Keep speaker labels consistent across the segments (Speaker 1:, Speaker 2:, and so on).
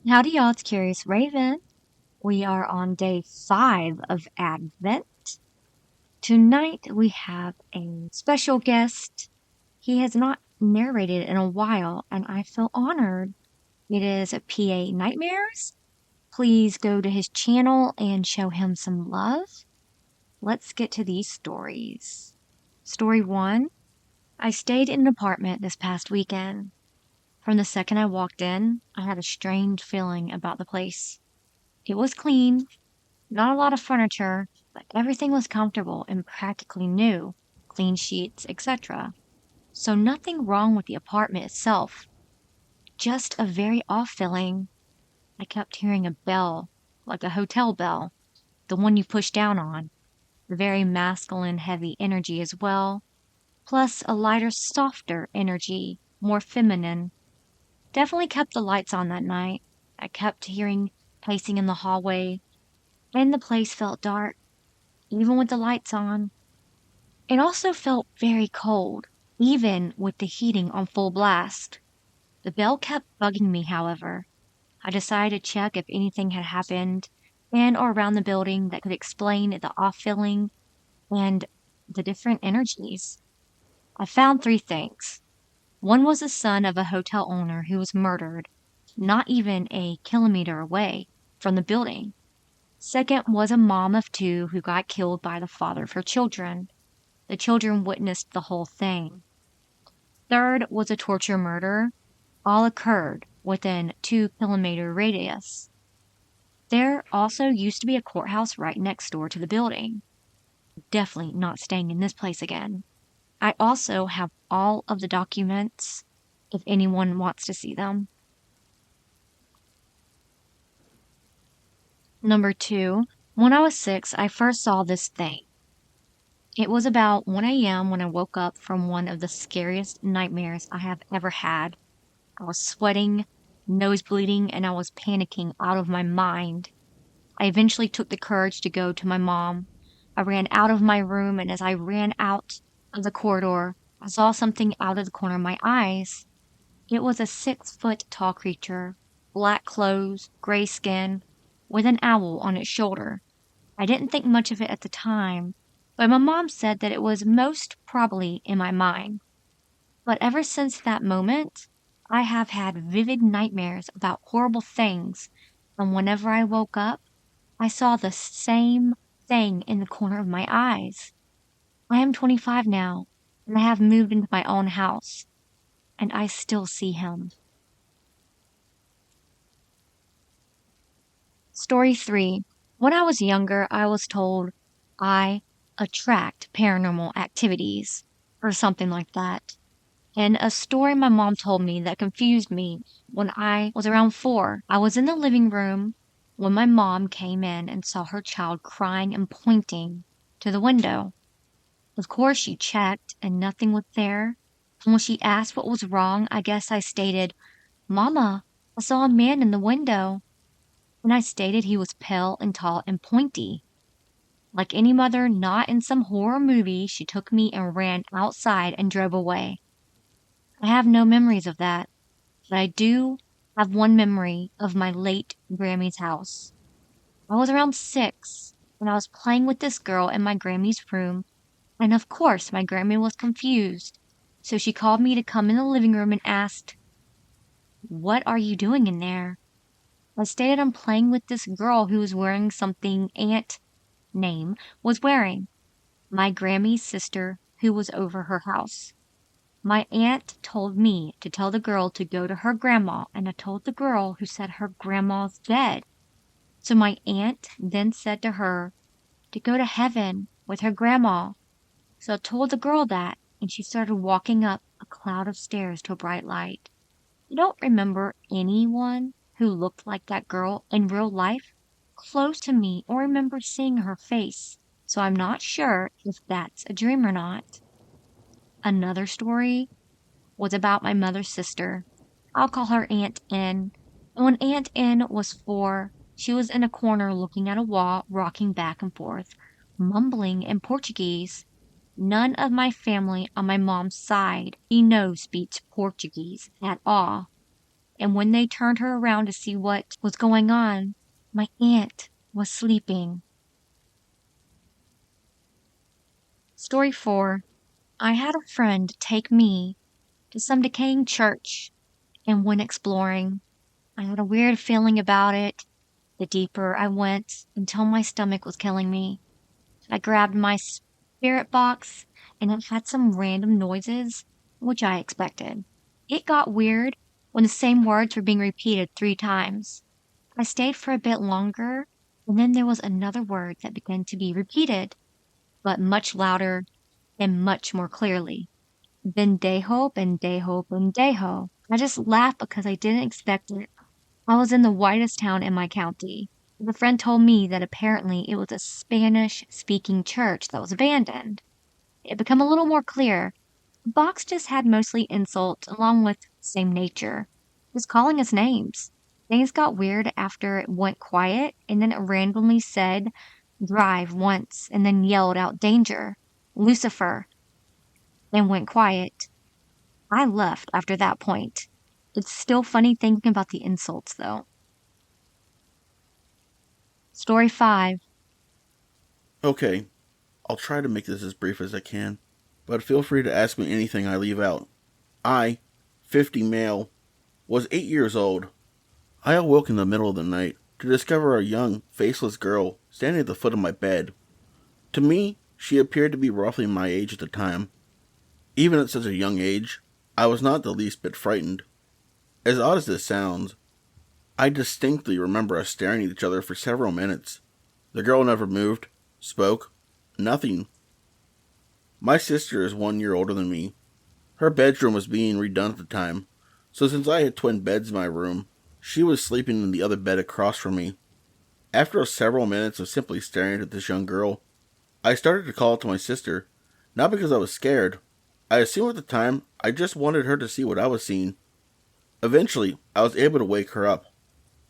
Speaker 1: Howdy, y'all. It's Curious Raven. We are on day 5 of Advent. Tonight we have a special guest. He has not narrated in a while, and I feel honored. It is PA Nightmares. Please go to his channel and show him some love. Let's get to these stories. Story 1. I stayed in an apartment this past weekend. From the second I walked in, I had a strange feeling about the place. It was clean, not a lot of furniture, but everything was comfortable and practically new, clean sheets, etc. So nothing wrong with the apartment itself, just a very off feeling. I kept hearing a bell, like a hotel bell, the one you push down on, the very masculine, heavy energy as well, plus a lighter, softer energy, more feminine. Definitely kept the lights on that night. I kept hearing pacing in the hallway, and the place felt dark, even with the lights on. It also felt very cold, even with the heating on full blast. The bell kept bugging me, however. I decided to check if anything had happened in or around the building that could explain the off feeling and the different energies. I found 3 things. One was the son of a hotel owner who was murdered, not even a kilometer away from the building. Second was a mom of 2 who got killed by the father of her children. The children witnessed the whole thing. Third was a torture murder. All occurred within 2-kilometer radius. There also used to be a courthouse right next door to the building. Definitely not staying in this place again. I also have all of the documents if anyone wants to see them. Number 2, when I was 6, I first saw this thing. It was about 1 a.m. when I woke up from one of the scariest nightmares I have ever had. I was sweating, nose bleeding, and I was panicking out of my mind. I eventually took the courage to go to my mom. I ran out of my room, and as I ran out of the corridor, I saw something out of the corner of my eyes. It was a 6-foot tall creature, black clothes, gray skin, with an owl on its shoulder. I didn't think much of it at the time, but my mom said that it was most probably in my mind. But ever since that moment, I have had vivid nightmares about horrible things, and whenever I woke up, I saw the same thing in the corner of my eyes. I am 25 now, and I have moved into my own house, and I still see him. Story 3. When I was younger, I was told I attract paranormal activities, or something like that. And a story my mom told me that confused me when I was around 4. I was in the living room when my mom came in and saw her child crying and pointing to the window. Of course, she checked and nothing was there. And when she asked what was wrong, I guess I stated, "Mama, I saw a man in the window." And I stated he was pale and tall and pointy. Like any mother not in some horror movie, she took me and ran outside and drove away. I have no memories of that, but I do have one memory of my late Grammy's house. I was around 6, and I was playing with this girl in my Grammy's room, and of course my Grammy was confused, so she called me to come in the living room and asked, "What are you doing in there?" I stated I'm playing with this girl who was wearing something Aunt name was wearing, my Grammy's sister who was over her house. My aunt told me to tell the girl to go to her grandma, and I told the girl, who said her grandma's dead. So my aunt then said to her to go to heaven with her grandma. So I told the girl that, and she started walking up a cloud of stairs to a bright light. I don't remember anyone who looked like that girl in real life close to me or remember seeing her face, so I'm not sure if that's a dream or not. Another story was about my mother's sister. I'll call her Aunt N. And when Aunt N was 4, she was in a corner looking at a wall, rocking back and forth, mumbling in Portuguese. None of my family on my mom's side, speaks Portuguese at all. and when they turned her around to see what was going on, my aunt was sleeping. Story 4. I had a friend take me to some decaying church, and when exploring, I had a weird feeling about it. The deeper I went until my stomach was killing me. I grabbed my spirit box and it had some random noises, which I expected. It got weird when the same words were being repeated 3 times. I stayed for a bit longer, and then there was another word that began to be repeated, but much louder and much more clearly. Bendejo, bendejo, bendejo. I just laughed because I didn't expect it. I was in the whitest town in my county. The friend told me that apparently it was a Spanish-speaking church that was abandoned. It became a little more clear. The box just had mostly insults along with same nature. Just calling us names. Things got weird after it went quiet, and then it randomly said drive once and then yelled out danger, Lucifer, and went quiet. I left after that point. It's still funny thinking about the insults though. Story 5.
Speaker 2: Okay, I'll try to make this as brief as I can, but feel free to ask me anything I leave out. I, 50 male, was 8 years old. I awoke in the middle of the night to discover a young, faceless girl standing at the foot of my bed. To me, she appeared to be roughly my age at the time. Even at such a young age, I was not the least bit frightened. As odd as this sounds, I distinctly remember us staring at each other for several minutes. The girl never moved, spoke, nothing. My sister is 1 year older than me. Her bedroom was being redone at the time, so since I had twin beds in my room, she was sleeping in the other bed across from me. After several minutes of simply staring at this young girl, I started to call out to my sister, not because I was scared. I assumed at the time I just wanted her to see what I was seeing. Eventually, I was able to wake her up.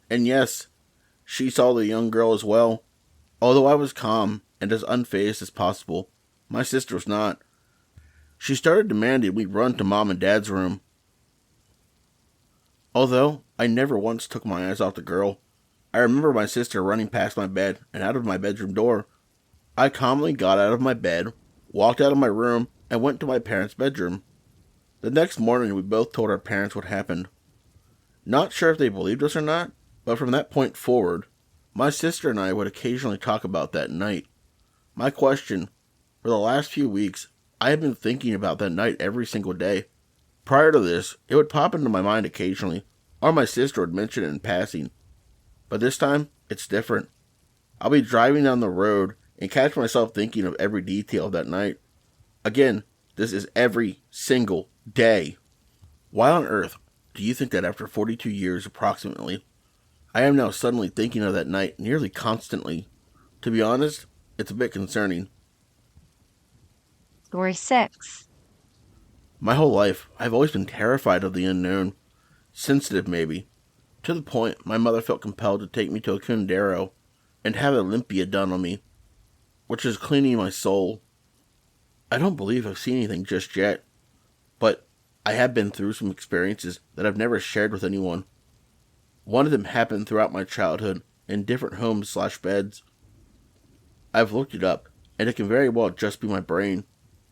Speaker 2: And yes, she saw the young girl as well. Although I was calm and as unfazed as possible, my sister was not. She started demanding we run to Mom and Dad's room. Although I never once took my eyes off the girl, I remember my sister running past my bed and out of my bedroom door. I calmly got out of my bed, walked out of my room, and went to my parents' bedroom. The next morning, we both told our parents what happened. Not sure if they believed us or not, but from that point forward, my sister and I would occasionally talk about that night. My question, for the last few weeks, I have been thinking about that night every single day. Prior to this, it would pop into my mind occasionally, or my sister would mention it in passing. But this time, it's different. I'll be driving down the road and catch myself thinking of every detail of that night. Again, this is every single day. Why on earth do you think that after 42 years approximately, I am now suddenly thinking of that night nearly constantly? To be honest, it's a bit concerning.
Speaker 1: Story 6.
Speaker 2: My whole life, I've always been terrified of the unknown. Sensitive, maybe. To the point, my mother felt compelled to take me to a curandero and have Olympia done on me, which is cleaning my soul. I don't believe I've seen anything just yet, but I have been through some experiences that I've never shared with anyone. One of them happened throughout my childhood in different homes/beds. I've looked it up, and it can very well just be my brain.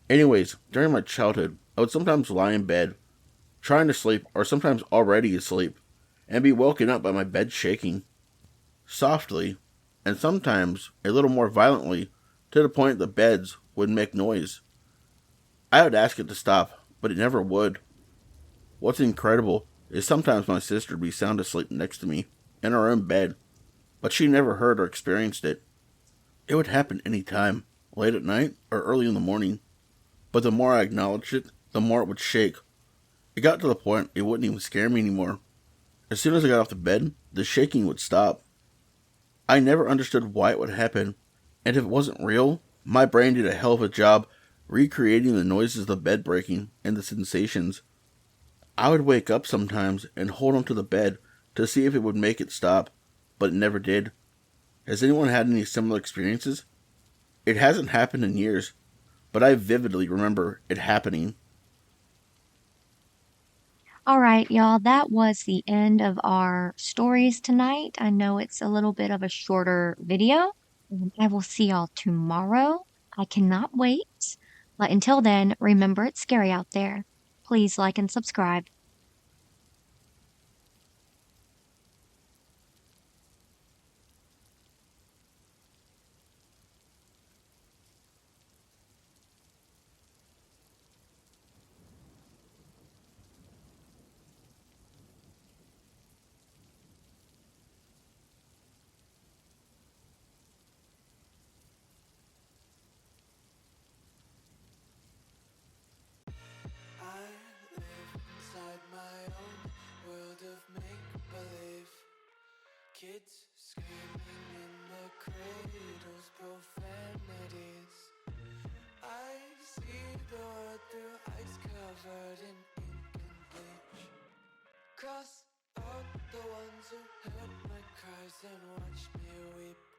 Speaker 2: Anyways, during my childhood, I would sometimes lie in bed, trying to sleep or sometimes already asleep, and be woken up by my bed shaking. Softly, and sometimes a little more violently, to the point the beds would make noise. I would ask it to stop, but it never would. What's incredible is sometimes my sister would be sound asleep next to me, in our own bed, but she never heard or experienced it. It would happen any time, late at night or early in the morning, but the more I acknowledged it, the more it would shake. It got to the point it wouldn't even scare me anymore. As soon as I got off the bed, the shaking would stop. I never understood why it would happen, and if it wasn't real, my brain did a hell of a job recreating the noises of the bed breaking and the sensations. I would wake up sometimes and hold onto the bed to see if it would make it stop, but it never did. Has anyone had any similar experiences? It hasn't happened in years, but I vividly remember it happening.
Speaker 1: All right, y'all, that was the end of our stories tonight. I know it's a little bit of a shorter video. I will see y'all tomorrow. I cannot wait. But until then, remember it's scary out there. Please like and subscribe.
Speaker 3: I live inside my own world of make-believe. Kids screaming in the cradles, profanities. I see the world through ice covered in ink and bleach. Cross out the ones who heard my cries and watched me weep.